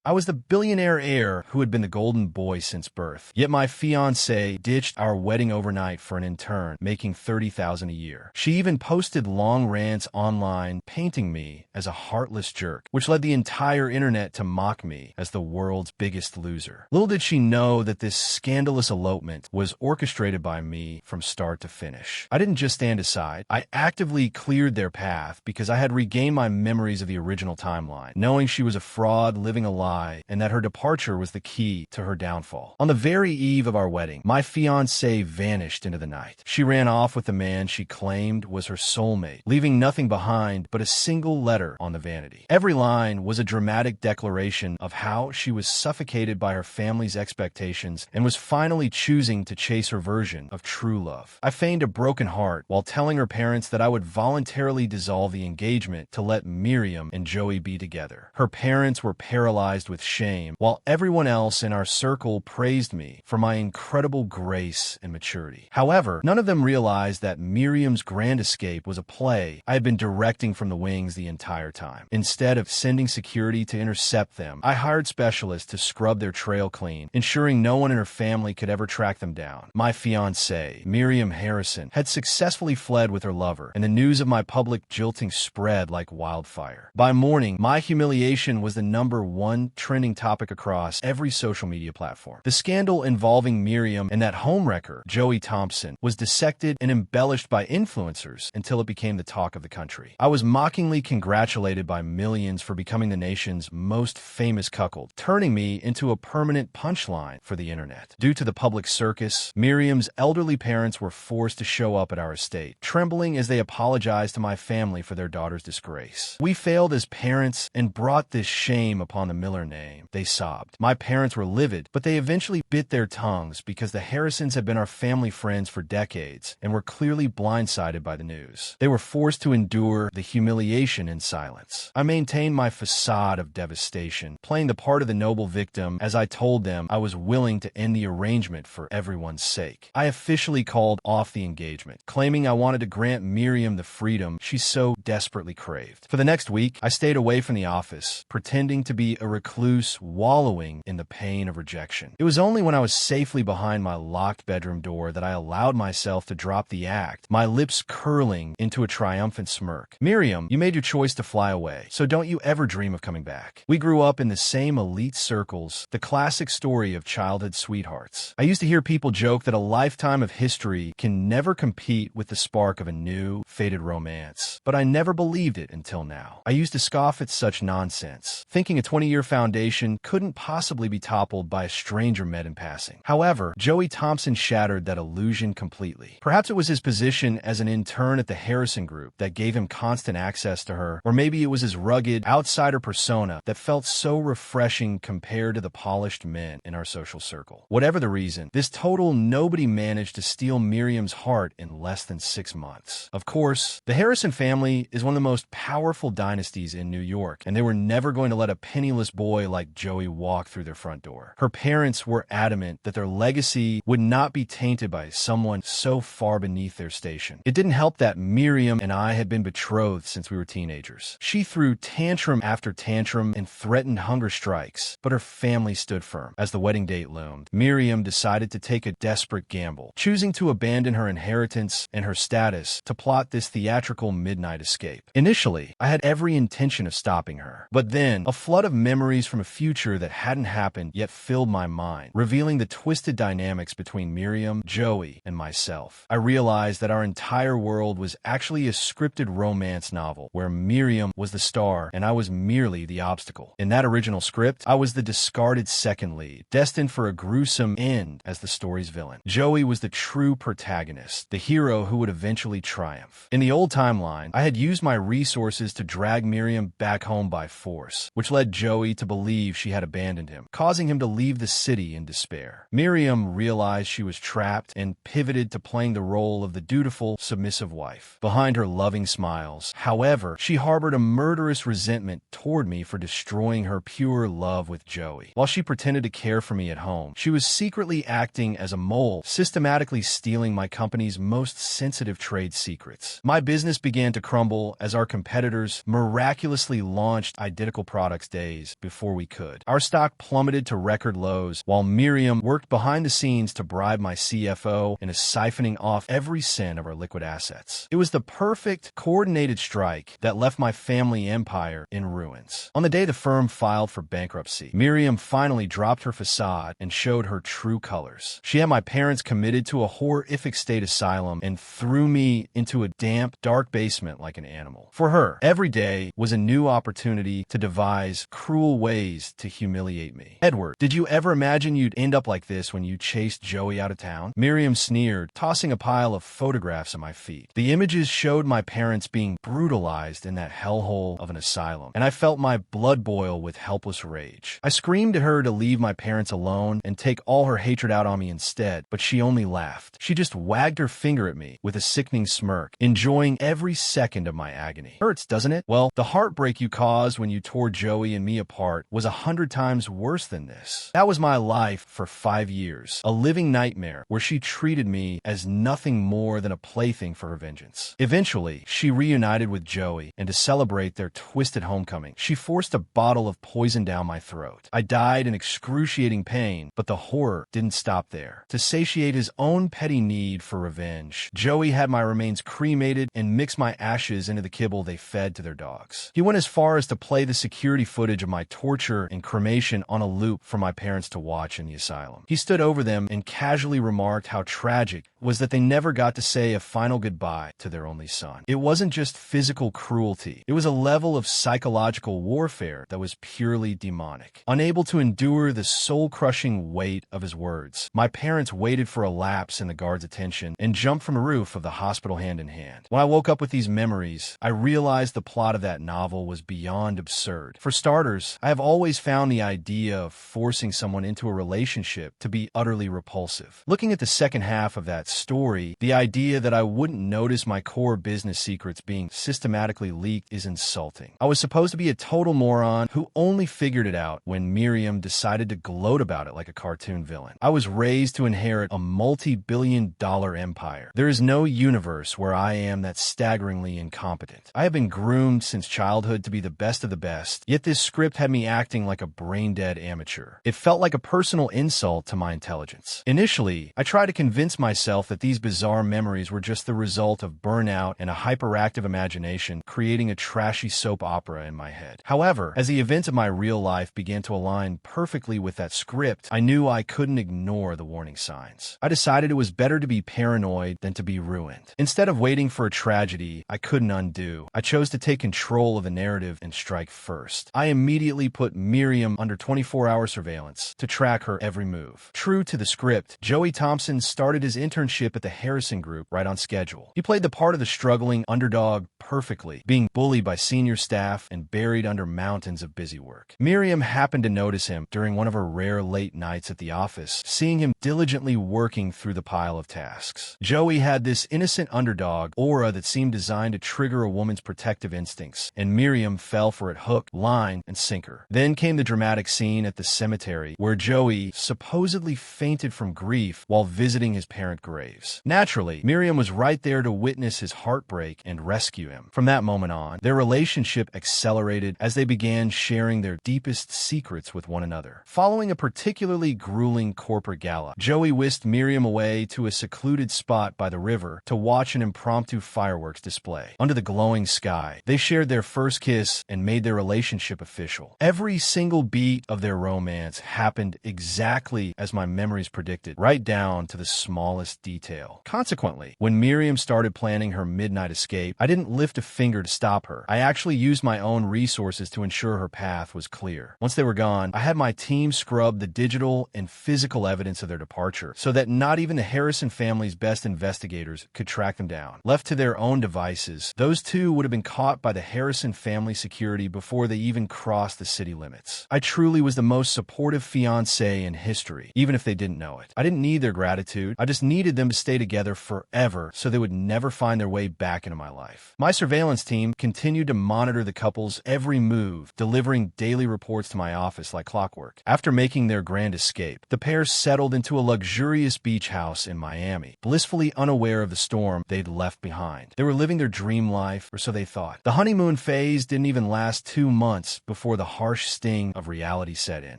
I was the billionaire heir who had been the golden boy since birth. Yet my fiancée ditched our wedding overnight for an intern, making $30,000 a year. She even posted long rants online painting me as a heartless jerk, which led the entire internet to mock me as the world's biggest loser. Little did she know that this scandalous elopement was orchestrated by me from start to finish. I didn't just stand aside. I actively cleared their path because I had regained my memories of the original timeline, knowing she was a fraud living a lie and that her departure was the key to her downfall. On the very eve of our wedding, my fiancée vanished into the night. She ran off with the man she claimed was her soulmate, leaving nothing behind but a single letter on the vanity. Every line was a dramatic declaration of how she was suffocated by her family's expectations and was finally choosing to chase her version of true love. I feigned a broken heart while telling her parents that I would voluntarily dissolve the engagement to let Miriam and Joey be together. Her parents were paralyzed with shame, while everyone else in our circle praised me for my incredible grace and maturity. However, none of them realized that Miriam's grand escape was a play I had been directing from the wings the entire time. Instead of sending security to intercept them, I hired specialists to scrub their trail clean, ensuring no one in her family could ever track them down. My fiancée, Miriam Heiress, had successfully fled with her lover, and the news of my public jilting spread like wildfire. By morning, my humiliation was the #1 trending topic across every social media platform. The scandal involving Miriam and that homewrecker, Joey Thompson, was dissected and embellished by influencers until it became the talk of the country. I was mockingly congratulated by millions for becoming the nation's most famous cuckold, turning me into a permanent punchline for the internet. Due to the public circus, Miriam's elderly parents were forced to show up at our estate, trembling as they apologized to my family for their daughter's disgrace. We failed as parents and brought this shame upon the Miller name, they sobbed. My parents were livid, but they eventually bit their tongues because the Harrisons had been our family friends for decades and were clearly blindsided by the news. They were forced to endure the humiliation in silence. I maintained my facade of devastation, playing the part of the noble victim as I told them I was willing to end the arrangement for everyone's sake. I officially called off the engagement, claiming I wanted to grant Miriam the freedom she so desperately craved. For the next week, I stayed away from the office, pretending to be a recluse wallowing in the pain of rejection. It was only when I was safely behind my locked bedroom door that I allowed myself to drop the act, my lips curling into a triumphant smirk. Miriam, you made your choice to fly away, so don't you ever dream of coming back. We grew up in the same elite circles, the classic story of childhood sweethearts. I used to hear people joke that a lifetime of history can never compete with the spark of a new, faded romance. But I never believed it until now. I used to scoff at such nonsense, thinking a 20-year foundation couldn't possibly be toppled by a stranger met in passing. However, Joey Thompson shattered that illusion completely. Perhaps it was his position as an intern at the Harrison Group that gave him constant access to her, or maybe it was his rugged, outsider persona that felt so refreshing compared to the polished men in our social circle. Whatever the reason, this total nobody managed to steal Miriam's heart in less than 6 months. Of course, the Harrison family is one of the most powerful dynasties in New York, and they were never going to let a penniless boy like Joey walk through their front door. Her parents were adamant that their legacy would not be tainted by someone so far beneath their station. It didn't help that Miriam and I had been betrothed since we were teenagers. She threw tantrum after tantrum and threatened hunger strikes, but her family stood firm. As the wedding date loomed, Miriam decided to take a desperate gamble, choosing to abandon her inheritance and her status to plot this theatrical midnight escape. Initially, I had every intention of stopping her, but then a flood of memories from a future that hadn't happened yet filled my mind, revealing the twisted dynamics between Miriam, Joey, and myself. I realized that our entire world was actually a scripted romance novel where Miriam was the star and I was merely the obstacle. In that original script, I was the discarded second lead, destined for a gruesome end as the story's villain. Joey was the true protagonist, the hero who would eventually triumph. In the old timeline, I had used my resources to drag Miriam back home by force, which led Joey to believe she had abandoned him, causing him to leave the city in despair. Miriam realized she was trapped and pivoted to playing the role of the dutiful, submissive wife. Behind her loving smiles, however, she harbored a murderous resentment toward me for destroying her pure love with Joey. While she pretended to care for me at home, she was secretly acting as a mole, systematically stealing my company's most sensitive trade secrets. My business began to crumble as our competitors miraculously launched identical products days before before we could. Our stock plummeted to record lows, while Miriam worked behind the scenes to bribe my CFO into siphoning off every cent of our liquid assets. It was the perfect, coordinated strike that left my family empire in ruins. On the day the firm filed for bankruptcy, Miriam finally dropped her facade and showed her true colors. She had my parents committed to a horrific state asylum and threw me into a damp, dark basement like an animal. For her, every day was a new opportunity to devise cruel ways to humiliate me. "Edward, did you ever imagine you'd end up like this when you chased Joey out of town?" Miriam sneered, tossing a pile of photographs at my feet. The images showed my parents being brutalized in that hellhole of an asylum, and I felt my blood boil with helpless rage. I screamed at her to leave my parents alone and take all her hatred out on me instead, but she only laughed. She just wagged her finger at me with a sickening smirk, enjoying every second of my agony. "Hurts, doesn't it? Well, the heartbreak you caused when you tore Joey and me apart was 100 times worse than this. That was my life for 5 years, a living nightmare where she treated me as nothing more than a plaything for her vengeance." Eventually, she reunited with Joey, and to celebrate their twisted homecoming, she forced a bottle of poison down my throat. I died in excruciating pain, but the horror didn't stop there. To satiate his own petty need for revenge, Joey had my remains cremated and mixed my ashes into the kibble they fed to their dogs. He went as far as to play the security footage of my torture and cremation on a loop for my parents to watch in the asylum. He stood over them and casually remarked how tragic it was that they never got to say a final goodbye to their only son. It wasn't just physical cruelty. It was a level of psychological warfare that was purely demonic. Unable to endure the soul-crushing weight of his words, my parents waited for a lapse in the guard's attention and jumped from the roof of the hospital hand in hand. When I woke up with these memories, I realized the plot of that novel was beyond absurd. For starters, I have always found the idea of forcing someone into a relationship to be utterly repulsive. Looking at the second half of that story, the idea that I wouldn't notice my core business secrets being systematically leaked is insulting. I was supposed to be a total moron who only figured it out when Miriam decided to gloat about it like a cartoon villain. I was raised to inherit a multi-billion-dollar empire. There is no universe where I am that staggeringly incompetent. I have been groomed since childhood to be the best of the best, yet this script had me acting like a brain-dead amateur. It felt like a personal insult to my intelligence. Initially, I tried to convince myself that these bizarre memories were just the result of burnout and a hyperactive imagination creating a trashy soap opera in my head. However, as the events of my real life began to align perfectly with that script, I knew I couldn't ignore the warning signs. I decided it was better to be paranoid than to be ruined. Instead of waiting for a tragedy I couldn't undo, I chose to take control of the narrative and strike first. I immediately put Miriam under 24-hour surveillance to track her every move. True to the script, Joey Thompson started his internship at the Heiress Group right on schedule. He played the part of the struggling underdog perfectly, being bullied by senior staff and buried under mountains of busy work. Miriam happened to notice him during one of her rare late nights at the office, seeing him diligently working through the pile of tasks. Joey had this innocent underdog aura that seemed designed to trigger a woman's protective instincts, and Miriam fell for it hook, line, and sinker. Then came the dramatic scene at the cemetery where Joey supposedly fainted from grief while visiting his parent graves. Naturally, Miriam was right there to witness his heartbreak and rescue him. From that moment on, their relationship accelerated as they began sharing their deepest secrets with one another. Following a particularly grueling corporate gala, Joey whisked Miriam away to a secluded spot by the river to watch an impromptu fireworks display. Under the glowing sky, they shared their first kiss and made their relationship official. Every single beat of their romance happened exactly as my memories predicted, right down to the smallest detail. Consequently, when Miriam started planning her midnight escape, I didn't lift a finger to stop her. I actually used my own resources to ensure her path was clear. Once they were gone, I had my team scrub the digital and physical evidence of their departure so that not even the Harrison family's best investigators could track them down. Left to their own devices, those two would have been caught by the Harrison family security before they even crossed the city limits. I truly was the most supportive fiancé in history, even if they didn't know it. I didn't need their gratitude. I just needed them to stay together forever so they would never find their way back into my life. My surveillance team continued to monitor the couple's every move, delivering daily reports to my office like clockwork. After making their grand escape, the pair settled into a luxurious beach house in Miami, blissfully unaware of the storm they'd left behind. They were living their dream life, or so they thought. The honeymoon phase didn't even last 2 months before the harsh sting of reality set in.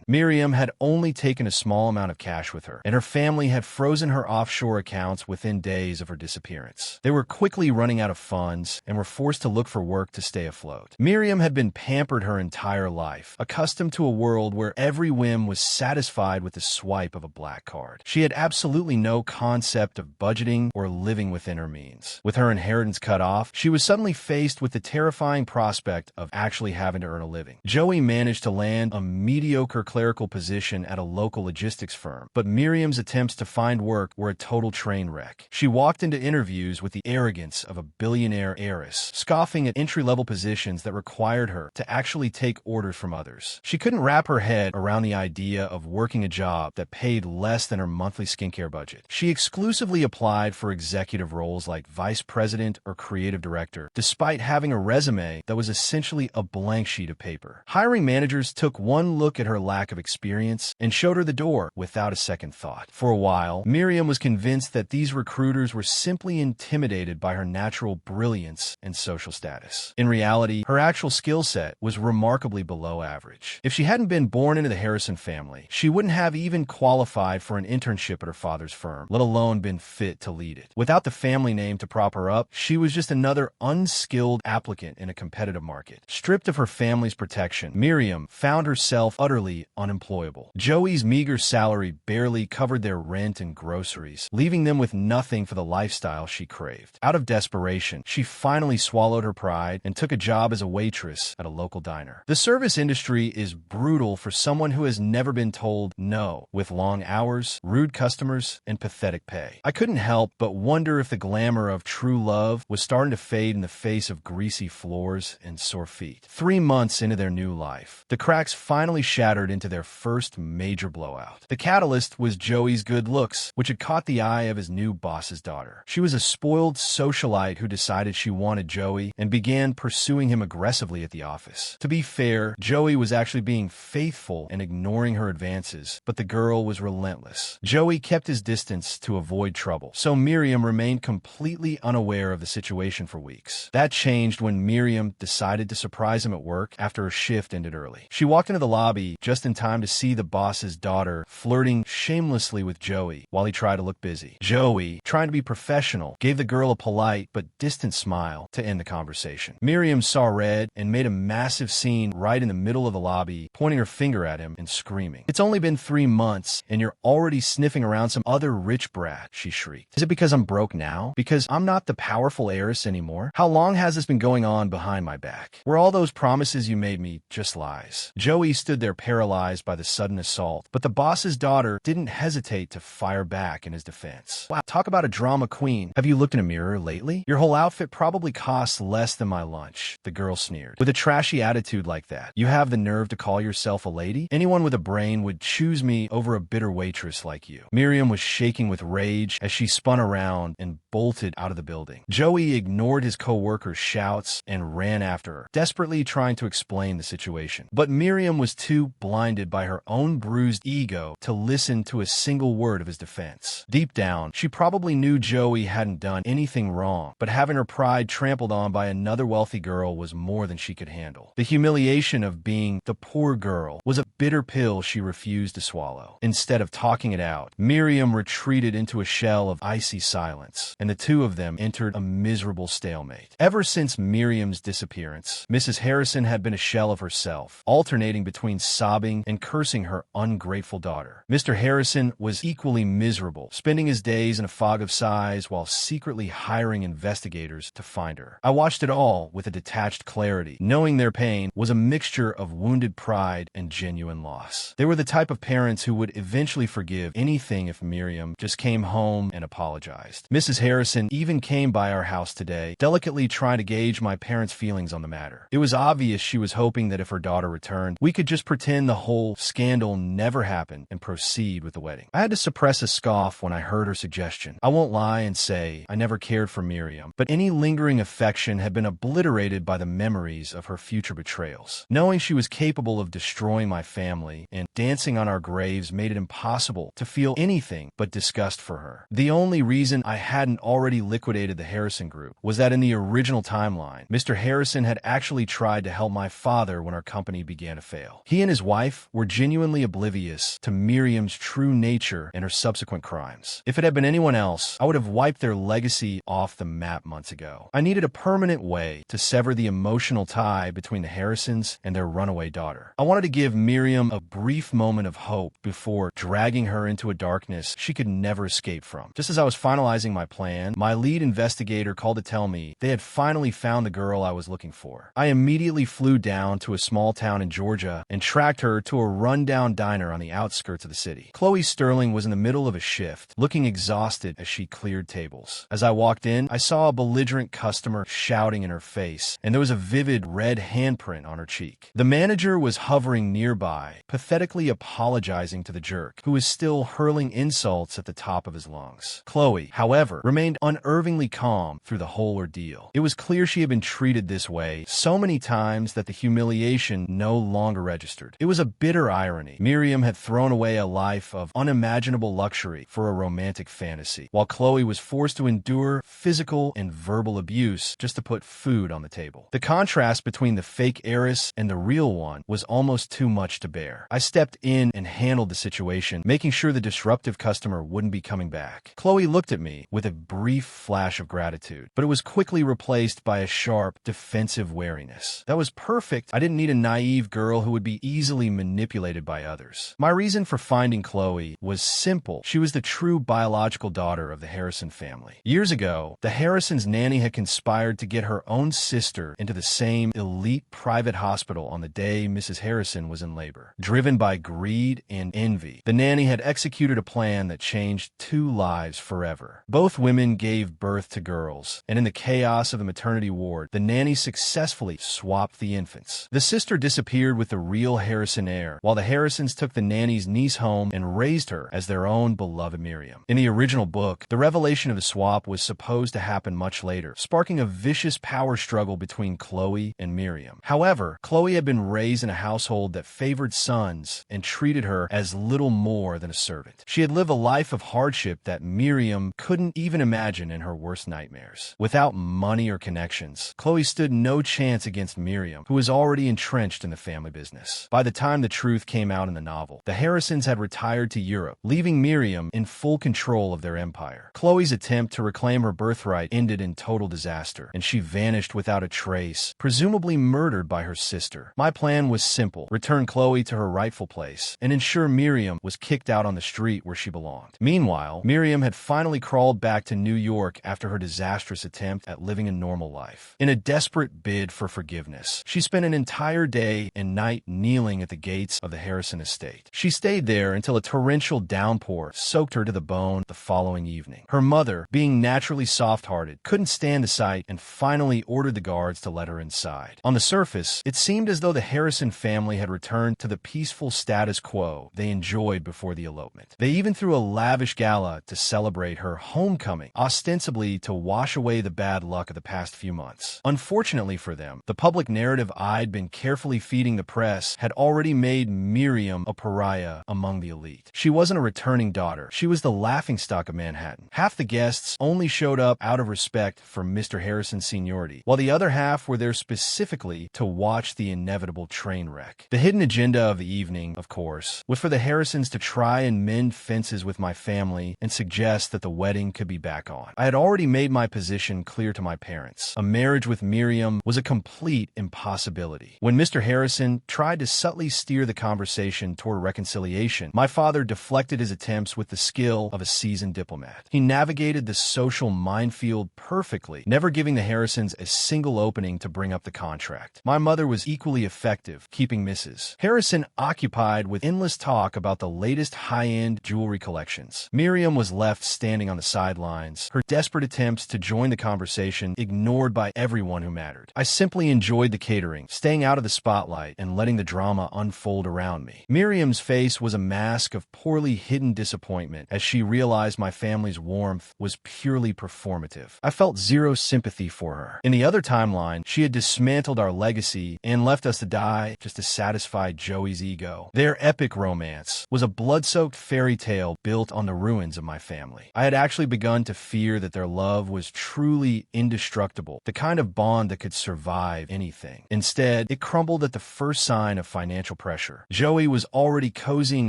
Miriam had only taken a small amount of cash with her, and her family had frozen her offshore accounts within days of her disappearance. They were quickly running out of funds and were forced to look for work to stay afloat. Miriam had been pampered her entire life, accustomed to a world where every whim was satisfied with the swipe of a black card. She had absolutely no concept of budgeting or living within her means. With her inheritance cut off, she was suddenly faced with the terrifying prospect of actually having to earn a living. Joey managed to land a mediocre clerical position at a local logistics firm, but Miriam's attempts to find work were a total train wreck. She walked into interviews with the arrogance of a billionaire heiress, scoffing at entry-level positions that required her to actually take orders from others. She couldn't wrap her head around the idea of working a job that paid less than her monthly skincare budget. She exclusively applied for executive roles like vice president or creative director, despite having a resume that was essentially a blank sheet of paper. Hiring managers took one look at her lack of experience and showed her the door without a second thought. For a while, Miriam was convinced that these recruiters were simply intimidated by her natural brilliance and social status. In reality, her actual skill set was remarkably below average. If she hadn't been born into the Harrison family, she wouldn't have even qualified for an internship at her father's firm, let alone been fit to lead it. Without the family name to prop her up, she was just another unskilled applicant in a competitive market. Stripped of her family's protection, Miriam found herself utterly unemployable. Joey's meager salary barely covered their rent and groceries, leaving them with nothing for the lifestyle she craved. Out of desperation, she finally swallowed her pride and took a job as a waitress at a local diner. The service industry is brutal for someone who has never been told no, with long hours, rude customers, and pathetic pay. I couldn't help but wonder if the glamour of true love was starting to fade in the face of greasy floors and sore feet. 3 months into their new life, the cracks finally shattered into their first major blowout. The catalyst was Joey's good looks, which had caught the eye of his new boss's daughter. She was a spoiled socialite who decided she wanted Joey and began pursuing him aggressively at the office. To be fair, Joey was actually being faithful and ignoring her advances, but the girl was relentless. Joey kept his distance to avoid trouble, so Miriam remained completely unaware of the situation for weeks. That changed when Miriam decided to surprise him at work after her shift ended early. She walked into the lobby just in time to see the boss's daughter flirting shamelessly with Joey while he tried to look busy. Joey, trying to be professional, gave the girl a polite but distant smile to end the conversation. Miriam saw red and made a massive scene right in the middle of the lobby, pointing her finger at him and screaming. "It's only been 3 months and you're already sniffing around some other rich brat," she shrieked. "Is it because I'm broke now? Because I'm not the powerful heiress anymore? How long has this been going on behind my back? Were all those promises you made me just lies?" Joey stood there paralyzed by the sudden assault, but the boss's daughter didn't hesitate to fire back in his defense. "Wow, talk about a drama queen. Have you looked in a mirror lately? Your whole outfit probably costs less than my lunch," the girl sneered. "With a trashy attitude like that, you have the nerve to call yourself a lady? Anyone with a brain would choose me over a bitter waitress like you." Miriam was shaking with rage as she spun around and bolted out of the building. Joey ignored his co-worker's shouts and ran after her, desperately trying to explain the situation. But Miriam was too blinded by her own bruised ego to listen to a single word of his defense. Deep down, she probably knew Joey hadn't done anything wrong, but having her pride trampled on by another wealthy girl was more than she could handle. The humiliation of being the poor girl was a bitter pill she refused to swallow. Instead of talking it out, Miriam retreated into a shell of icy silence, and the two of them entered a miserable stalemate. Ever since Miriam's disappearance, Mrs. Harrison had been a shell of herself, alternating between sobbing and cursing her ungrateful daughter. Mr. Harrison was equally miserable, spending his days in a fog of sighs while secretly hiring investigators to find her. I watched it all with a detached clarity, knowing their pain was a mixture of wounded pride and genuine loss. They were the type of parents who would eventually forgive anything if Miriam just came home and apologized. Mrs. Harrison even came by our house today, delicately trying to gauge my parents' feelings on the matter. It was obvious she was hoping that if her daughter returned, we could just pretend the whole scandal never happened and proceed with the wedding. I had to suppress a scoff when I heard her suggestion. I won't lie and say I never cared for Miriam, but any lingering affection had been obliterated by the memories of her future betrayals. Knowing she was capable of destroying my family and dancing on our graves made it impossible to feel anything but disgust for her. The only reason I hadn't already liquidated the Harrison group was that in the original timeline, Mr. Harrison had actually tried to help my father when our company began to fail. He and his wife were genuinely oblivious to Miriam's true nature and her subsequent crimes. If it had been anyone else, I would have wiped their legacy off the map months ago. I needed a permanent way to sever the emotional tie between the Harrisons and their runaway daughter. I wanted to give Miriam a brief moment of hope before dragging her into a darkness she could never escape from. Just as I was finalizing my plan, my lead investigator called to tell me they had finally found the girl I was looking for. I immediately flew down to a small town in Georgia and tracked her to a rundown diner on the outskirts of the city. Chloe Sterling was in the middle of a shift, looking exhausted as she cleared tables. As I walked in, I saw a belligerent customer shouting in her face, and there was a vivid red handprint on her cheek. The manager was hovering nearby, pathetically apologizing to the jerk, who was still hurling insults at the top of his lungs. Chloe, however, remained unnervingly calm through the whole ordeal. It was clear she had been treated this way so many times that the humiliation no longer registered. It was a bitter irony. Miriam had thrown away a life of unimaginable luxury for a romantic fantasy, while Chloe was forced to endure physical and verbal abuse just to put food on the table. The contrast between the fake heiress and the real one was almost too much to bear. I stepped in and handled the situation, making sure the disruptive customer wouldn't be coming back. Chloe looked at me with a brief flash of gratitude, but it was quickly replaced by a sharp, defensive wariness. That was perfect. I didn't need a naive girl who would be easily manipulated by others. My reason for finding Chloe was simple. She was the true biological daughter of the Harrison family. Years ago, the Harrisons' nanny had conspired to get her own sister into the same elite private hospital on the day Mrs. Harrison was in labor. Driven by greed and envy, the nanny had executed a plan that changed two lives forever. Both women gave birth to girls, and in the chaos of the maternity ward, the nanny successfully swapped the infants. The sister disappeared with the real Harrison heir, while the Harrisons took the nanny's niece home and raised her as their own beloved Miriam. In the original book, the revelation of the swap was supposed to happen much later, sparking a vicious power struggle between Chloe and Miriam. However, Chloe had been raised in a household that favored sons and treated her as little more than a servant. She had lived a life of hardship that Miriam couldn't even imagine in her worst nightmares. Without money or connections, Chloe stood no chance against Miriam, who was already entrenched in the family business. By the time the truth came out in the novel, the Harrisons had retired to Europe, leaving Miriam in full control of their empire. Chloe's attempt to reclaim her birthright ended in total disaster, and she vanished without a trace, presumably murdered by her sister. My plan was simple: return Chloe to her rightful place and ensure Miriam was kicked out on the street where she belonged. Meanwhile, Miriam had finally crawled back to New York after her disastrous attempt at living a normal life. In a desperate bid for forgiveness, she spent an entire day and night kneeling at the gates of the Harrison estate. She stayed there until a torrential downpour soaked her to the bone the following evening. Her mother, being naturally soft-hearted, couldn't stand the sight and finally ordered the guards to let her inside. On the surface, it seemed as though the Harrison family had returned to the peaceful status quo they enjoyed before the elopement. They even threw a lavish gala to celebrate her homecoming, ostensibly to wash away the bad luck of the past few months. Unfortunately for them, the public narrative I'd been carefully feeding the press had already made Miriam a pariah among the elite. She wasn't a returning daughter. She was the laughingstock of Manhattan. Half the guests only showed up out of respect for Mr. Harrison's seniority, while the other half were there specifically to watch the inevitable train wreck. The hidden agenda of the evening, of course, was for the Harrisons to try and mend fences with my family and suggest that the wedding could be back on. I had already made my position clear to my parents. A marriage with Miriam was a complete impossibility. When Mr. Harrison tried to subtly steer the conversation toward reconciliation, my father deflected his attempts with the skill of a seasoned diplomat. He navigated the social minefield perfectly, never giving the Harrisons a single opening to bring up the contract. My mother was equally effective, keeping Mrs. Harrison occupied with endless talk about the latest high-end jewelry collections. Miriam was left standing on the sidelines, her desperate attempts to join the conversation ignored by everyone who mattered. I simply enjoyed the catering, staying out of the spotlight and letting the drama unfold around me. Miriam's face was a mask of poorly hidden disappointment as she realized my family's warmth was purely performative. I felt zero sympathy for her. In the other timeline, she had dismantled our legacy and left us to die just to satisfy Joey's ego. Their epic romance was a blood-soaked fairy tale built on the ruins of my family. I had actually begun to fear that their love was truly indestructible, the kind of bond that could survive anything. Instead, it crumbled crumbled at the first sign of financial pressure. Joey was already cozying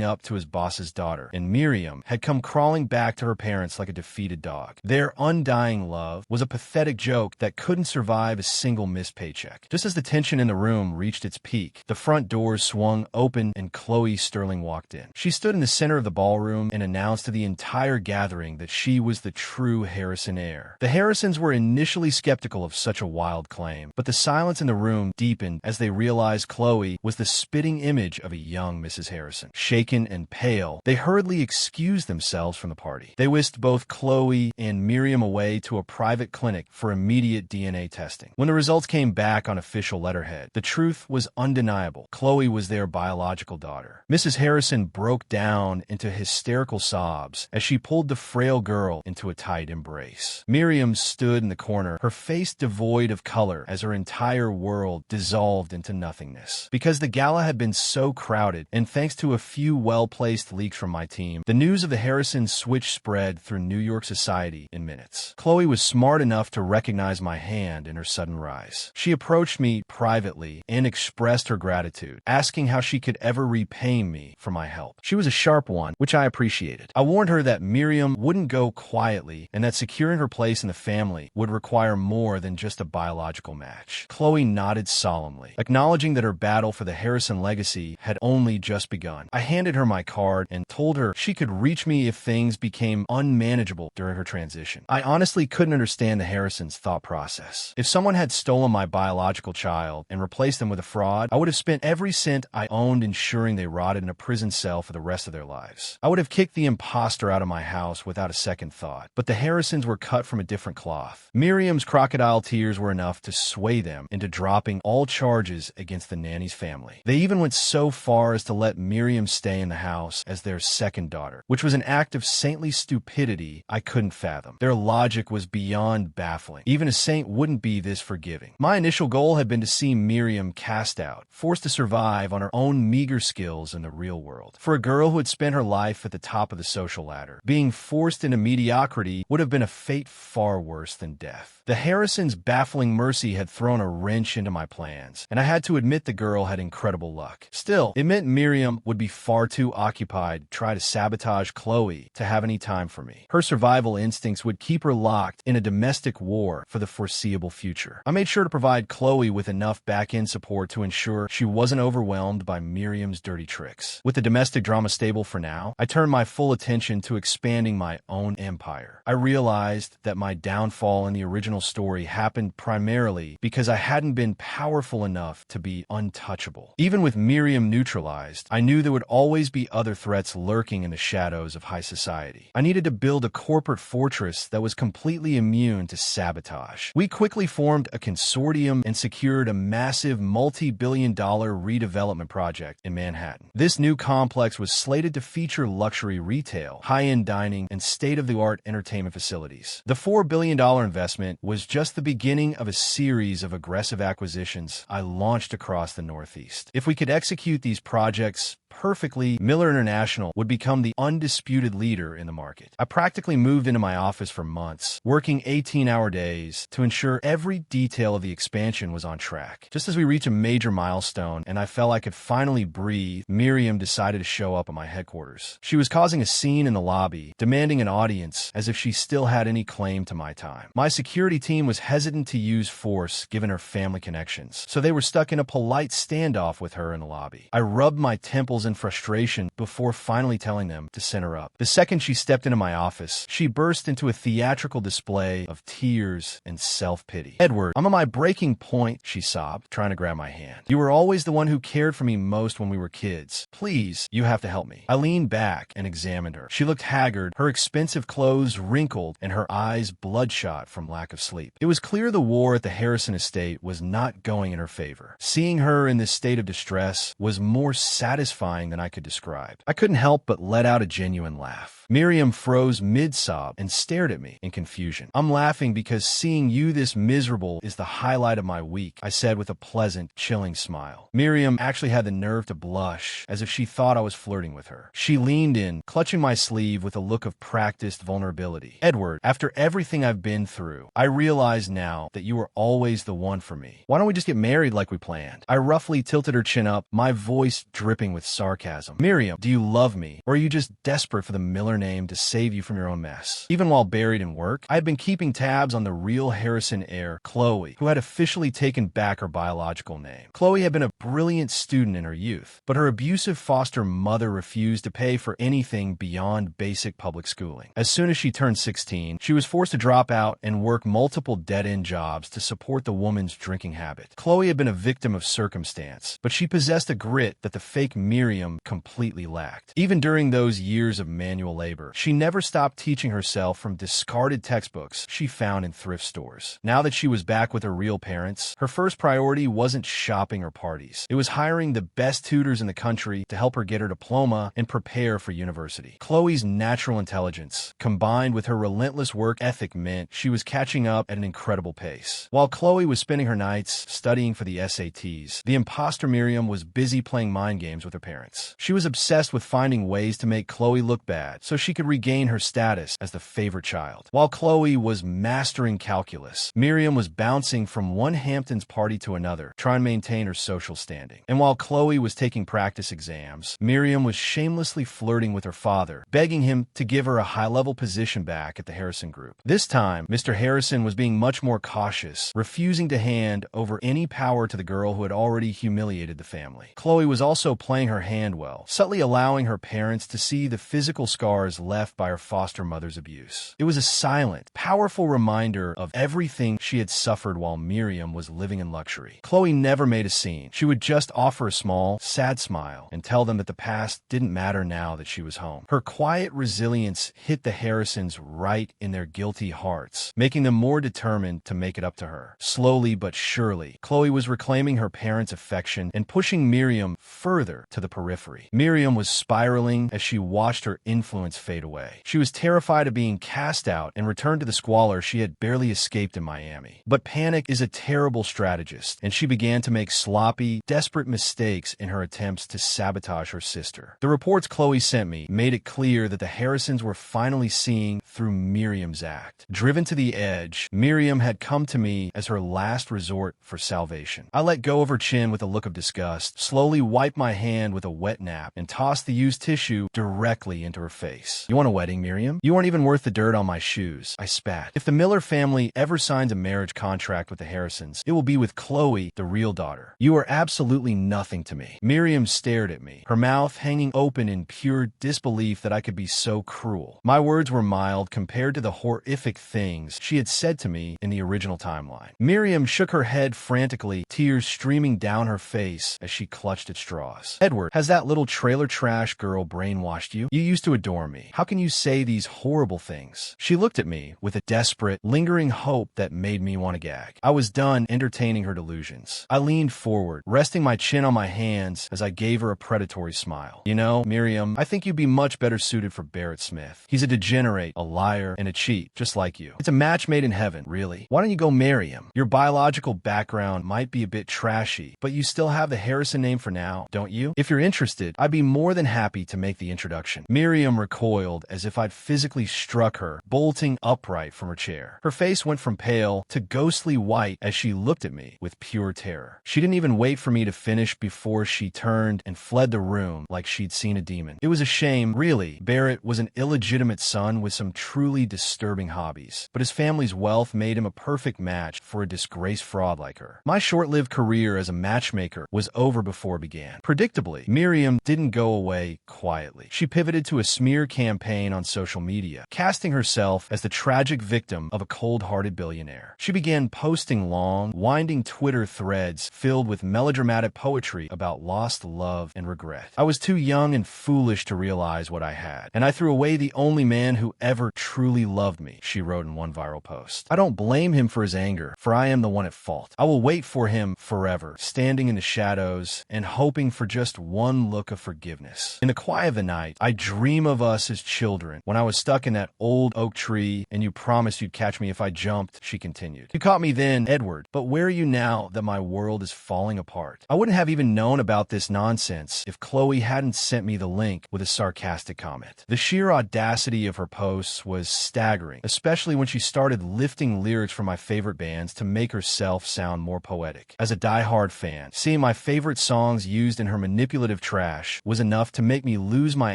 up to his boss's daughter, and Miriam had come crawling back to her parents like a defeated dog. Their undying love was a pathetic joke that couldn't survive a single missed paycheck. Just as the tension in the room reached its peak, the front doors swung open and Chloe Sterling walked in. She stood in the center of the ballroom and announced to the entire gathering that she was the true Harrison heir. The Harrisons were initially skeptical of such a wild claim, but the silence in the room deepened as they realized Chloe was the spitting image of a young Mrs. Harrison. Shaken and pale, they hurriedly excused themselves from the party. They whisked both Chloe and Miriam away to a private clinic for immediate DNA testing. When the results came back on official letterhead, the truth was undeniable. Chloe was their biological daughter. Mrs. Harrison broke down into hysterical sobs as she pulled the frail girl into a tight embrace. Miriam stood in the corner, her face devoid of color as her entire world dissolved into nothingness. Because the gala had been so crowded, and thanks to a few well-placed leaks from my team, the news of the Harrison switch spread through New York society in minutes. Chloe was smart enough to recognize my hand in her sudden rise. She approached me privately and expressed her gratitude, asking how she could ever repay me for my help. She was a sharp one, which I appreciated. I warned her that Miriam wouldn't go quietly and that securing her place in the family would require more than just a biological match. Chloe nodded solemnly, acknowledging that her battle for the Harrison legacy had only just begun. I handed her my card and told her she could reach me if things became unmanageable during her transition. I honestly couldn't understand the Harrisons' thought process. If someone had stolen my biological child and replaced them with a fraud, I would have spent every cent I owned ensuring they rotted in a prison cell for the rest of their lives. I would have kicked the imposter out of my house without a second thought. But the Harrisons were cut from a different cloth. Miriam's crocodile tears were enough to sway them into dropping all charges against the nanny's family. They even went so far as to let Miriam stay in the house as their second daughter, which was an act of saintly stupidity I couldn't fathom. Their logic was beyond baffling. Even a saint wouldn't be this forgiving. My initial goal had been to see Miriam cast out, forced to survive on her own meager skills in the real world. For a girl who had spent her life at the top of the social ladder, being forced into mediocrity would have been a fate far worse than death. The Harrisons' baffling mercy had thrown a wrench into my plans, and I had to admit the girl had incredible luck. Still, it meant Miriam would be far too occupied to try to sabotage Chloe to have any time for me. Her survival instincts would keep her locked in a domestic war for the foreseeable future. I made sure to provide Chloe with enough back-end support to ensure she wasn't overwhelmed by Miriam's dirty tricks. With the domestic drama stable for now, I turned my full attention to expanding my own empire. I realized that my downfall in the original story happened primarily because I hadn't been powerful enough to be untouchable. Even with Miriam neutralized, I knew there would always be other threats lurking in the shadows of high society. I needed to build a corporate fortress that was completely immune to sabotage. We quickly formed a consortium and secured a massive multi-billion-dollar redevelopment project in Manhattan. This new complex was slated to feature luxury retail, high-end dining, and state-of-the-art entertainment facilities. The $4 billion investment was just the beginning of a series of aggressive acquisitions I launched across the Northeast. If we could execute these projects perfectly, Miller International would become the undisputed leader in the market. I practically moved into my office for months, working 18-hour days to ensure every detail of the expansion was on track. Just as we reached a major milestone and I felt I could finally breathe, Miriam decided to show up at my headquarters. She was causing a scene in the lobby, demanding an audience as if she still had any claim to my time. My security team was hesitant to use force given her family connections, so they were stuck in a polite standoff with her in the lobby. I rubbed my temples in frustration before finally telling them to send her up. The second she stepped into my office, she burst into a theatrical display of tears and self-pity. "Edward, I'm at my breaking point," she sobbed, trying to grab my hand. "You were always the one who cared for me most when we were kids. Please, you have to help me." I leaned back and examined her. She looked haggard, her expensive clothes wrinkled, and her eyes bloodshot from lack of sleep. It was clear the war at the Harrison estate was not going in her favor. Seeing her in this state of distress was more satisfying terrifying than I could describe. I couldn't help but let out a genuine laugh. Miriam froze mid-sob and stared at me in confusion. "I'm laughing because seeing you this miserable is the highlight of my week," I said with a pleasant, chilling smile. Miriam actually had the nerve to blush, as if she thought I was flirting with her. She leaned in, clutching my sleeve with a look of practiced vulnerability. "Edward, after everything I've been through, I realize now that you were always the one for me. Why don't we just get married like we planned?" I roughly tilted her chin up, my voice dripping with sarcasm. "Miriam, do you love me, or are you just desperate for the Miller name to save you from your own mess?" Even while buried in work, I had been keeping tabs on the real Harrison heir, Chloe, who had officially taken back her biological name. Chloe had been a brilliant student in her youth, but her abusive foster mother refused to pay for anything beyond basic public schooling. As soon as she turned 16, she was forced to drop out and work multiple dead-end jobs to support the woman's drinking habit. Chloe had been a victim of circumstance, but she possessed a grit that the fake Miriam completely lacked. Even during those years of manual labor, she never stopped teaching herself from discarded textbooks she found in thrift stores. Now that she was back with her real parents, her first priority wasn't shopping or parties. It was hiring the best tutors in the country to help her get her diploma and prepare for university. Chloe's natural intelligence, combined with her relentless work ethic, meant she was catching up at an incredible pace. While Chloe was spending her nights studying for the SATs, the imposter Miriam was busy playing mind games with her parents. She was obsessed with finding ways to make Chloe look bad so she could regain her status as the favorite child. While Chloe was mastering calculus, Miriam was bouncing from one Hamptons party to another, trying to maintain her social standing. And while Chloe was taking practice exams, Miriam was shamelessly flirting with her father, begging him to give her a high-level position back at the Harrison Group. This time, Mr. Harrison was being much more cautious, refusing to hand over any power to the girl who had already humiliated the family. Chloe was also playing her hand well, subtly allowing her parents to see the physical scars left by her foster mother's abuse. It was a silent, powerful reminder of everything she had suffered while Miriam was living in luxury. Chloe never made a scene. She would just offer a small, sad smile and tell them that the past didn't matter now that she was home. Her quiet resilience hit the Harrisons right in their guilty hearts, making them more determined to make it up to her. Slowly but surely, Chloe was reclaiming her parents' affection and pushing Miriam further to the periphery. Miriam was spiraling as she watched her influence fade away. She was terrified of being cast out and returned to the squalor she had barely escaped in Miami. But panic is a terrible strategist, and she began to make sloppy, desperate mistakes in her attempts to sabotage her sister. The reports Chloe sent me made it clear that the Harrisons were finally seeing through Miriam's act. Driven to the edge, Miriam had come to me as her last resort for salvation. I let go of her chin with a look of disgust, slowly wiped my hand with a wet nap, and tossed the used tissue directly into her face. "You want a wedding, Miriam? You aren't even worth the dirt on my shoes," I spat. "If the Miller family ever signs a marriage contract with the Harrisons, it will be with Chloe, the real daughter. You are absolutely nothing to me." Miriam stared at me, her mouth hanging open in pure disbelief that I could be so cruel. My words were mild compared to the horrific things she had said to me in the original timeline. Miriam shook her head frantically, tears streaming down her face as she clutched at straws. "Edward, has that little trailer trash girl brainwashed you? You used to adore me. How can you say these horrible things?" She looked at me with a desperate, lingering hope that made me want to gag. I was done entertaining her delusions. I leaned forward, resting my chin on my hands as I gave her a predatory smile. "You know, Miriam, I think you'd be much better suited for Barrett Smith. He's a degenerate, a liar, and a cheat, just like you. It's a match made in heaven, really. Why don't you go marry him? Your biological background might be a bit trashy, but you still have the Harrison name for now, don't you? If you're interested, I'd be more than happy to make the introduction." Miriam recoiled as if I'd physically struck her, bolting upright from her chair. Her face went from pale to ghostly white as she looked at me with pure terror. She didn't even wait for me to finish before she turned and fled the room like she'd seen a demon. It was a shame, really. Barrett was an illegitimate son with some truly disturbing hobbies, but his family's wealth made him a perfect match for a disgraced fraud like her. My short-lived career as a matchmaker was over before it began. Predictably, Miriam didn't go away quietly. She pivoted to a smear campaign on social media, casting herself as the tragic victim of a cold-hearted billionaire. She began posting long, winding Twitter threads filled with melodramatic poetry about lost love and regret. I was too young and foolish to realize what I had, and I threw away the only man who ever truly loved me, she wrote in one viral post. I don't blame him for his anger, for I am the one at fault. I will wait for him forever, standing in the shadows and hoping for just one look of forgiveness. In the quiet of the night, I dream of us as children, when I was stuck in that old oak tree and you promised you'd catch me if I jumped, she continued. You caught me then, Edward, but where are you now that my world is falling apart? I wouldn't have even known about this nonsense if Chloe hadn't sent me the link with a sarcastic comment. The sheer audacity of her posts was staggering, especially when she started lifting lyrics from my favorite bands to make herself sound more poetic. As a diehard fan, seeing my favorite songs used in her manipulative trash was enough to make me lose my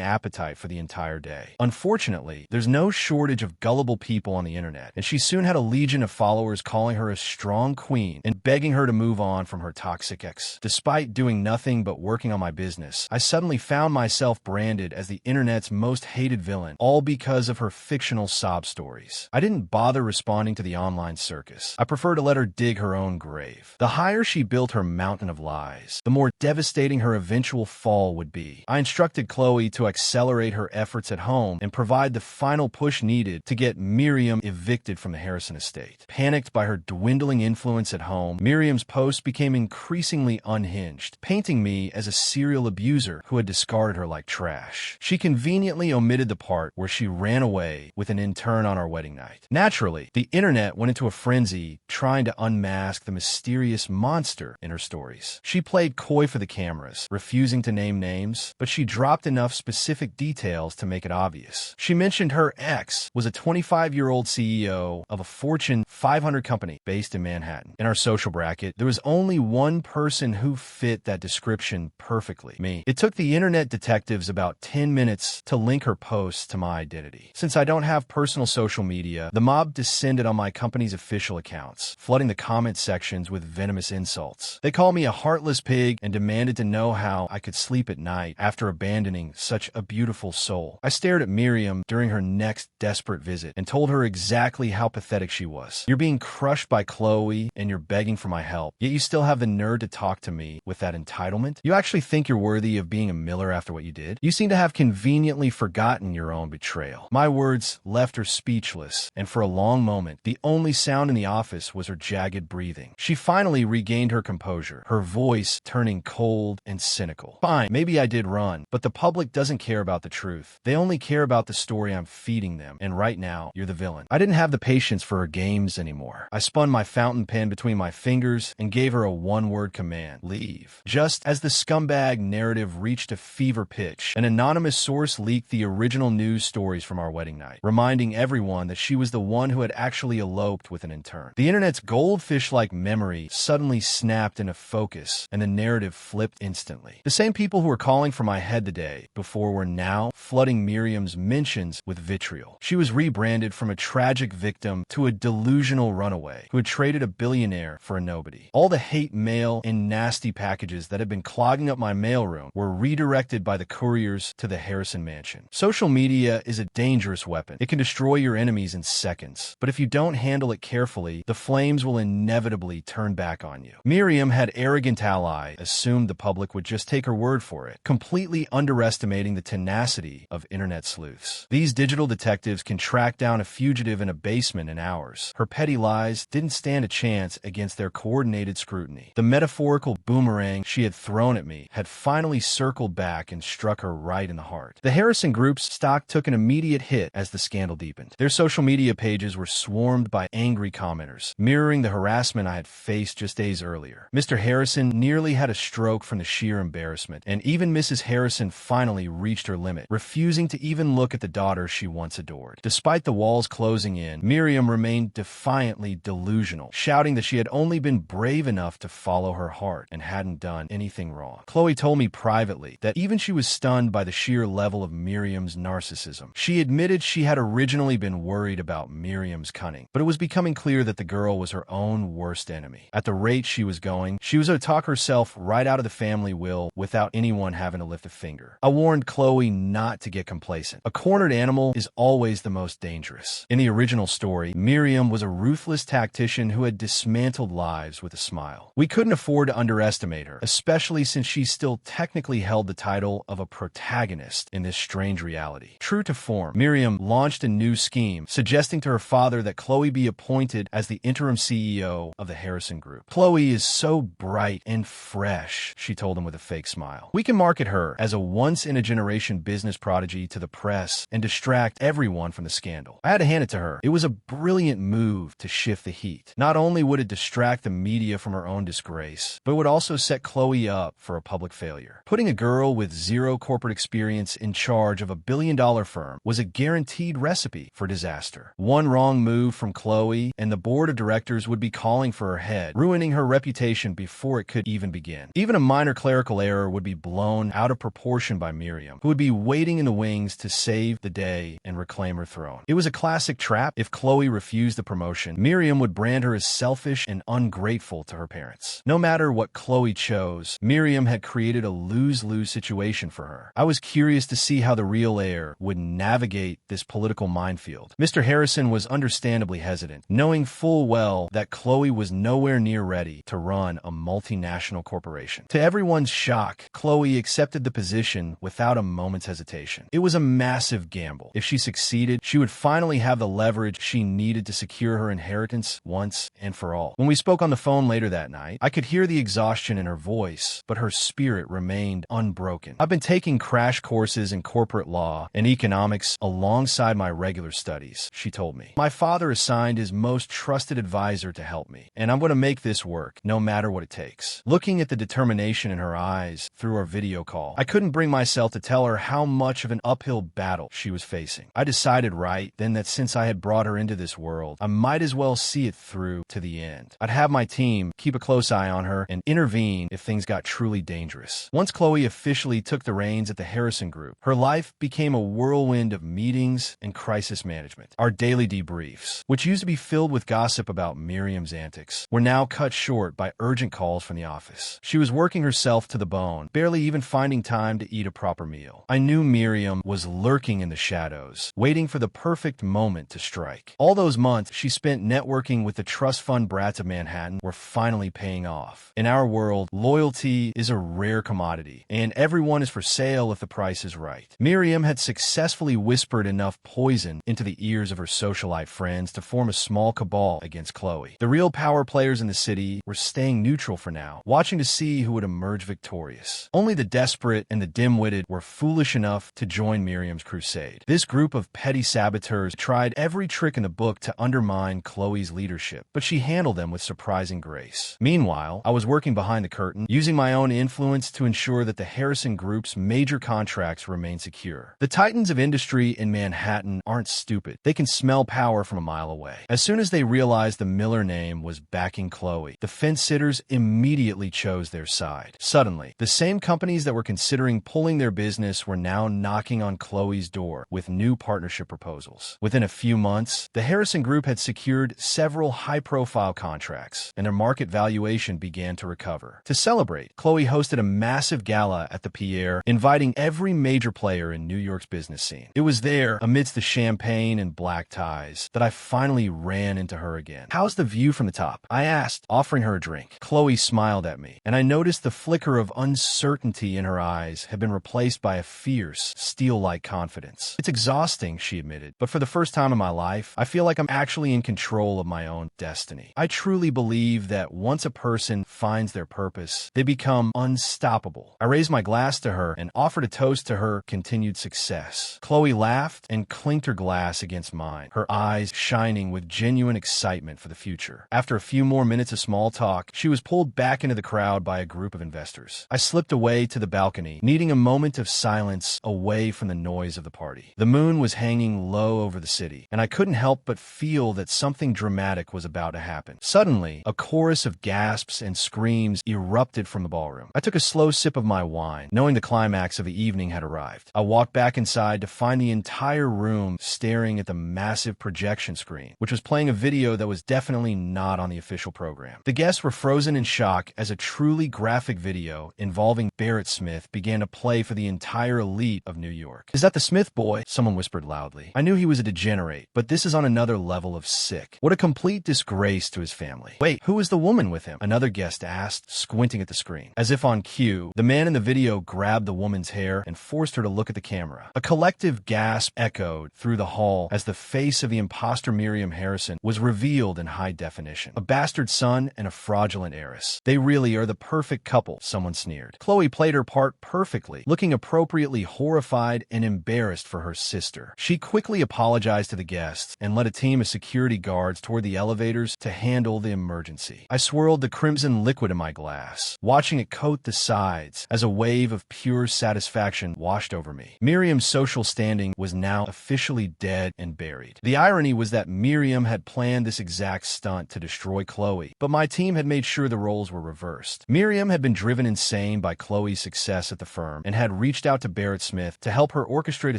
appetite for the entire day. Unfortunately, there's no shortage of gullible people on the internet, and she soon had a legion of followers calling her a strong queen and begging her to move on from her toxic ex. Despite doing nothing but working on my business, I suddenly found myself branded as the internet's most hated villain, all because of her fictional sob stories. I didn't bother responding to the online circus. I prefer to let her dig her own grave. The higher she built her mountain of lies, the more devastating her eventual fall would be. I instructed Chloe to accelerate her efforts at home and provide the final push needed to get Miriam evicted from the Harrison estate. Panicked by her dwindling influence at home, Miriam's posts became increasingly unhinged, painting me as a serial abuser who had discarded her like trash. She conveniently omitted the part where she ran away with an intern on our wedding night. Naturally, the internet went into a frenzy trying to unmask the mysterious monster in her stories. She played coy for the cameras, refusing to name names, but she dropped enough specific details to make it obvious. She mentioned her ex was a 25-year-old CEO of a Fortune 500 company based in Manhattan. In our social bracket, there was only one person who fit that description perfectly: me. It took the internet detectives about 10 minutes to link her posts to my identity. Since I don't have personal social media, the mob descended on my company's official accounts, flooding the comment sections with venomous insults. They called me a heartless pig and demanded to know how I could sleep at night after abandoning such a beautiful soul. I stared at Miriam during her next desperate visit and told her exactly how pathetic she was. You're being crushed by Chloe and you're begging for my help, yet you still have the nerve to talk to me with that entitlement? You actually think you're worthy of being a Miller after what you did? You seem to have conveniently forgotten your own betrayal. My words left her speechless, and for a long moment, the only sound in the office was her jagged breathing. She finally regained her composure, her voice turning cold and cynical. Fine, maybe I did run, but the public doesn't care about the truth. They only care about the story I'm feeding them, and right now, you're the villain. I didn't have the patience for her games anymore. I spun my fountain pen between my fingers and gave her a one-word command: leave. Just as the scumbag narrative reached a fever pitch, an anonymous source leaked the original news stories from our wedding night, reminding everyone that she was the one who had actually eloped with an intern. The internet's goldfish-like memory suddenly snapped into focus, and the narrative flipped instantly. The same people who were calling for my head the day before were now flooding Miriam's mentions with vitriol. She was rebranded from a tragic victim to a delusional runaway who had traded a billionaire for a nobody. All the hate mail and nasty packages that had been clogging up my mailroom were redirected by the couriers to the Harrison mansion. Social media is a dangerous weapon. It can destroy your enemies in seconds, but if you don't handle it carefully, the flames will inevitably turn back on you. Miriam had arrogant ally assumed the public would just take her word for it, completely underestimating the tenacity of internet sleuths. These digital detectives can track down a fugitive in a basement in hours. Her petty lies didn't stand a chance against their coordinated scrutiny. The metaphorical boomerang she had thrown at me had finally circled back and struck her right in the heart. The Harrison Group's stock took an immediate hit as the scandal deepened. Their social media pages were swarmed by angry commenters, mirroring the harassment I had faced just days earlier. Mr. Harrison nearly had a stroke from the sheer embarrassment, and even Mrs. Harrison finally reached her limit, refusing to even look at the daughter she once adored. Despite the walls closing in, Miriam remained defiantly delusional, shouting that she had only been brave enough to follow her heart and hadn't done anything wrong. Chloe told me privately that even she was stunned by the sheer level of Miriam's narcissism. She admitted she had originally been worried about Miriam's cunning, but it was becoming clear that the girl was her own worst enemy. At the rate she was going, she was going to talk herself right out of the family will without anyone having to lift a finger. I warned Chloe not to get complacent. A cornered animal is always the most dangerous. In the original story, Miriam was a ruthless tactician who had dismantled lives with a smile. We couldn't afford to underestimate her, especially since she still technically held the title of a protagonist in this strange reality. True to form, Miriam launched a new scheme, suggesting to her father that Chloe be appointed as the interim CEO of the Heiress Group. Chloe is so bright and fresh, she told him with a fake smile. We can market her as a once-in-a-generation business prodigy to the press and distract everyone from the scandal. I had to hand it to her. It was a brilliant move to shift the heat. Not only would it distract the media from her own disgrace, but it would also set Chloe up for a public failure. Putting a girl with zero corporate experience in charge of a billion-dollar firm was a guaranteed recipe for disaster. One wrong move from Chloe, and the board of directors would be calling for her head, ruining her reputation before it could even begin. Even a minor clerical error would be blown out of proportion by Miriam, who would be waiting in the wings to save the day and reclaim her throne. It was a classic trap. If Chloe refused the promotion, Miriam would brand her as selfish and ungrateful to her parents. No matter what Chloe chose, Miriam had created a lose-lose situation for her. I was curious to see how the real heir would navigate this political minefield. Mr. Harrison was understandably hesitant, knowing full well that Chloe was nowhere near ready to run a multinational corporation. To everyone's shock, Chloe accepted the position without a moment's hesitation. It was a massive gamble. If she succeeded, she would finally have the leverage she needed to secure her inheritance once and for all. When we spoke on the phone later that night, I could hear the exhaustion in her voice, but her spirit remained unbroken. I've been taking crash courses in corporate law and economics alongside my regular studies, she told me. My father assigned his most trusted advisor to help me, and I'm going to make this work, no matter what it takes. Looking at the determination in her eyes through our video call, I couldn't bring myself to tell her how much of an uphill battle she was facing. I decided right then that since I had brought her into this world, I might as well see it through to the end. I'd have my team keep a close eye on her and intervene if things got truly dangerous. Once Chloe officially took the reins at the Harrison Group, her life became a whirlwind of meetings and crisis management. Our daily debriefs, which used to be filled with gossip about Miriam's antics, were now cut short by urgent calls from the office. She was working herself to the bone, barely even finding time to eat a proper meal. I knew Miriam was lurking in the shadows, waiting for the perfect moment to strike. All those months she spent networking with the trust fund brats of Manhattan were finally paying off. In our world, loyalty is a rare commodity, and everyone is for sale if the price is right. Miriam had successfully whispered enough poison into the ears of her socialite friends to form a small cabal against Chloe. The real power players in the city were staying neutral for now, watching to see who would emerge victorious. Only the desperate and the dim-witted were foolish enough to join Miriam's crusade. This group of petty saboteurs tried every trick in the book to undermine Chloe's leadership, but she handled them with surprising grace. Meanwhile, I was working behind the curtain, using my own influence to ensure that the Harrison Group's major contracts remained secure. The titans of industry in Manhattan aren't stupid. They can smell power from a mile away. As soon as they realized the Miller name was backing Chloe, the fence-sitters immediately chose their side. Suddenly, the same companies that were considering pulling their business were now knocking on Chloe's door with new partnership proposals. Within a few months, the Harrison Group had secured several high-profile contracts, and their market valuation began to recover. To celebrate, Chloe hosted a massive gala at the Pierre, inviting every major player in New York's business scene. It was there, amidst the champagne and black ties, that I finally ran into her again. "How's the view from the top?" I asked, offering her a drink. Chloe smiled at me, and I noticed the flicker of uncertainty in her eyes had been replaced by a fierce, steel-like confidence. "It's exhausting," she admitted, "but for the first time in my life, I feel like I'm actually in control of my own destiny. I truly believe that once a person finds their purpose, they become unstoppable." I raised my glass to her and offered a toast to her continued success. Chloe laughed and clinked her glass against mine, her eyes shining with genuine excitement for the future. After a few more minutes of small talk, she was pulled back into the crowd by a group of investors. I slipped away to the balcony, needing a moment of silence away from the noise of the party. The moon was hanging low over the city, and I couldn't help but feel that something dramatic was about to happen. Suddenly, a chorus of gasps and screams erupted from the ballroom. I took a slow sip of my wine, knowing the climax of the evening had arrived. I walked back inside to find the entire room staring at the massive projection screen, which was playing a video that was definitely not on the official program. The guests were frozen in shock as a truly graphic video involving Barrett Smith began to play for the entire elite of New York. "Is that the Smith boy?" someone whispered loudly. I knew he was a degenerate, but this is on another level of sick. What a complete disgrace to his family. "Wait, who is the woman with him?" another guest asked, squinting at the screen. As if on cue, the man in the video grabbed the woman's hair and forced her to look at the camera. A collective gasp echoed echoed through the hall as the face of the imposter Miriam Harrison was revealed in high definition. A bastard son and a fraudulent heiress. They really are the perfect couple, someone sneered. Khloe played her part perfectly, looking appropriately horrified and embarrassed for her sister. She quickly apologized to the guests and led a team of security guards toward the elevators to handle the emergency. I swirled the crimson liquid in my glass, watching it coat the sides as a wave of pure satisfaction washed over me. Miriam's social standing was now officially dead and buried. The irony was that Miriam had planned this exact stunt to destroy Khloe, but my team had made sure the roles were reversed. Miriam had been driven insane by Khloe's success at the firm and had reached out to Barrett Smith to help her orchestrate a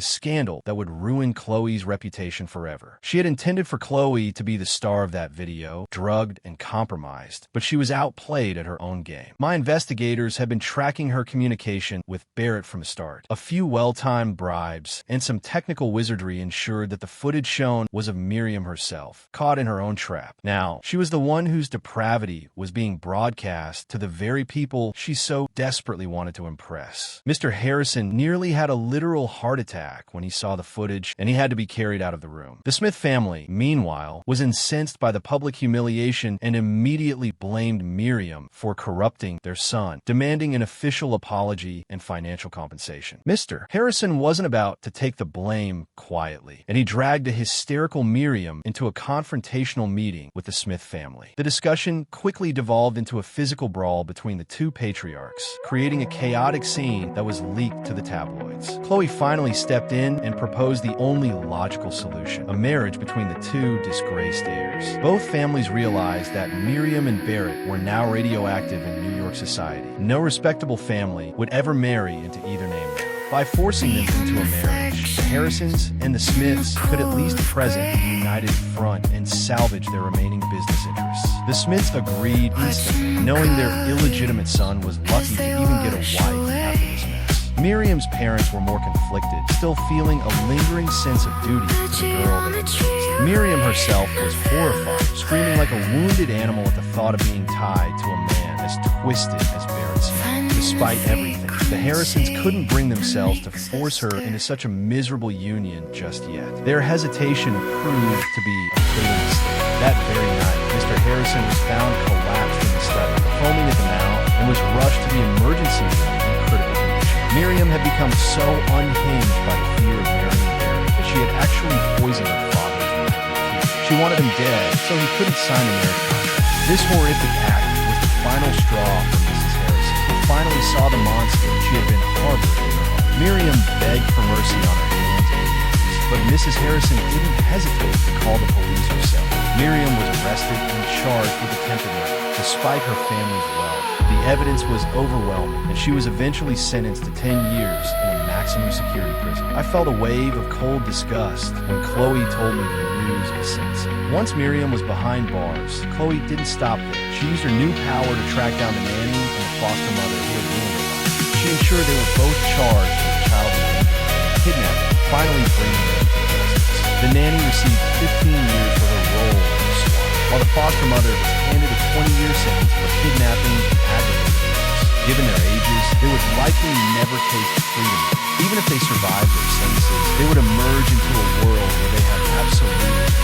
scandal that would ruin Khloe's reputation forever. She had intended for Khloe to be the star of that video, drugged and compromised, but she was outplayed at her own game. My investigators had been tracking her communication with Barrett from the start. A few well-timed bribes and some technical wizardry ensured that the footage shown was of Miriam herself, caught in her own trap. Now, she was the one whose depravity was being broadcast to the very people she so desperately wanted to impress. Mr. Harrison nearly had a literal heart attack when he saw the footage, and he had to be carried out of the room. The Smith family, meanwhile, was incensed by the public humiliation and immediately blamed Miriam for corrupting their son, demanding an official apology and financial compensation. Mr. Harrison wasn't about to take the blame quietly, and he dragged a hysterical Miriam into a confrontational meeting with the Smith family. The discussion quickly devolved into a physical brawl between the two patriarchs, creating a chaotic scene that was leaked to the tabloids. Khloe finally stepped in and proposed the only logical solution, a marriage between the two disgraced heirs. Both families realized that Miriam and Barrett were now radioactive in New York society. No respectable family would ever marry into either name now. By forcing them into a marriage, the Harrisons and the Smiths could at least present a united front and salvage their remaining business interests. The Smiths agreed instantly, knowing their illegitimate son was lucky to even get a wife after this mess. Miriam's parents were more conflicted, still feeling a lingering sense of duty to the girl they had raised. Miriam herself was horrified, screaming like a wounded animal at the thought of being tied to a man as twisted as Barrett Smith. Despite everything, the Harrisons couldn't bring themselves to force her into such a miserable union just yet. Their hesitation proved to be a fatal mistake. That very night, Mr. Harrison was found collapsed in the study, foaming at the mouth, and was rushed to the emergency room in critical condition. Miriam had become so unhinged by the fear of marrying Barrett that she had actually poisoned her father's marriage. She wanted him dead, so he couldn't sign a marriage contract. This horrific act was the final straw for Mrs. Harrison, who finally saw the monster she had been harboring in her home. Miriam begged for mercy on her hands and knees, but Mrs. Harrison didn't hesitate to call the police herself. Miriam was arrested and charged with attempted murder. Despite her family's wealth, the evidence was overwhelming, and she was eventually sentenced to 10 years in a maximum security prison. I felt a wave of cold disgust when Khloe told me the news of the sentencing. Once Miriam was behind bars, Khloe didn't stop there. She used her new power to track down the nanny and the foster mother who had ruined her life. She ensured they were both charged with child abuse and kidnapping, finally bringing them to justice. The nanny received 15 years for her role in the swat, while the foster mother was handed a 20-year sentence for kidnapping and aggravated abuse. Given their ages, they would likely never taste freedom. Even if they survived their sentences, they would emerge into a world where they have absolutely nothing.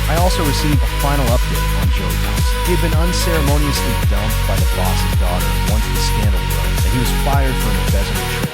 I also received a final update on Joey Thompson. He had been unceremoniously dumped by the boss's daughter once the scandal broke, and he was fired for embezzling trade.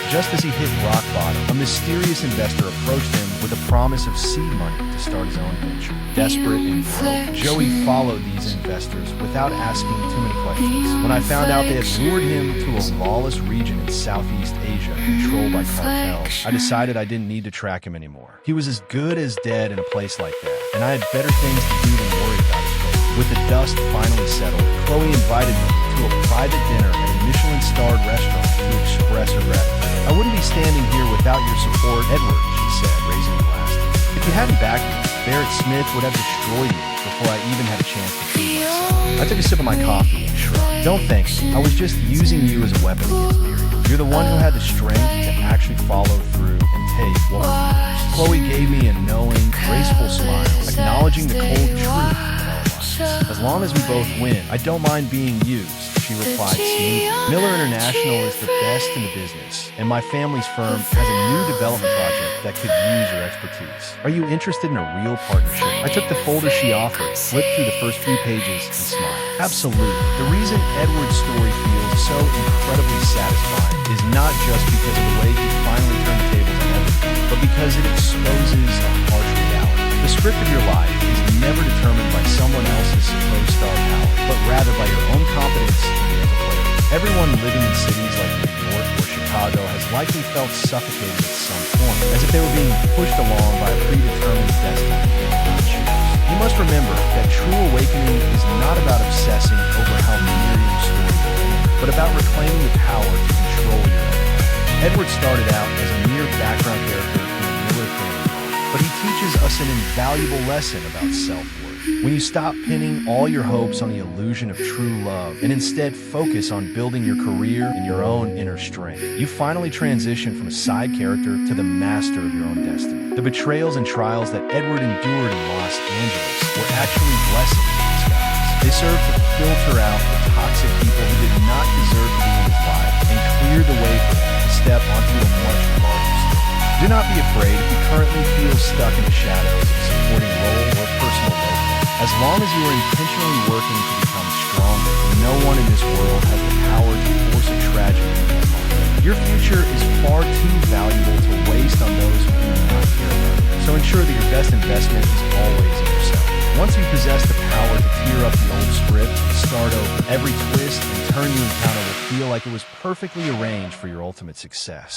Just as he hit rock bottom, a mysterious investor approached him with a promise of seed money to start his own venture. Desperate and broke, Joey followed these investors without asking too many questions. When I found out they had lured him to a lawless region in Southeast Asia controlled by cartels, I decided I didn't need to track him anymore. He was as good as dead in a place like that, and I had better things to do than worry about his fate. With the dust finally settled, Khloe invited me to a private dinner at a Michelin-starred restaurant to express her gratitude. I wouldn't be standing here without your support, Edward, she said, raising a glass. If you hadn't backed me, Barrett Smith would have destroyed me before I even had a chance to prove myself. I took a sip of my coffee and shrugged. Don't thank me. I was just using you as a weapon against Miriam. You're the one who had the strength to actually follow through and take what was yours. Khloe gave me a knowing, graceful smile, acknowledging the cold truth in our lives. As long as we both win, I don't mind being used, she replied smoothly. Miller International is the best in the business, and my family's firm has a new development project that could use your expertise. Are you interested in a real partnership? I took the folder she offered, flipped through the first few pages, and smiled. Absolutely. The reason Edward's story feels so incredibly satisfying is not just because of the way he finally turned the tables on everything, but because it exposes a harsh reality. The script of your life is never determined by someone else's supposed star power, but rather by your own competence and mental clarity. Everyone living in cities like New York or Chicago has likely felt suffocated at some point, as if they were being pushed along by a predetermined destiny they did not choose. You must remember that true awakening is not about obsessing over how Miriam's story will end, but about reclaiming the power to control your own path. Edward started out as a mere background character in a Miller family, but he teaches us an invaluable lesson about self-worth. When you stop pinning all your hopes on the illusion of true love and instead focus on building your career and your own inner strength, you finally transition from a side character to the master of your own destiny. The betrayals and trials that Edward endured in Los Angeles were actually blessings in disguise. They served to filter out the toxic people who did not deserve to be in his life and clear the way for him to step onto a much larger stage. Do not be afraid if you currently feel stuck in the shadows of a supporting role or personal growth. As long as you are intentionally working to become stronger, no one in this world has the power to force a tragedy into your life. Your future is far too valuable to waste on those who do not care about you. So ensure that your best investment is always in yourself. Once you possess the power to tear up the old script, start over, every twist and turn you encounter will feel like it was perfectly arranged for your ultimate success.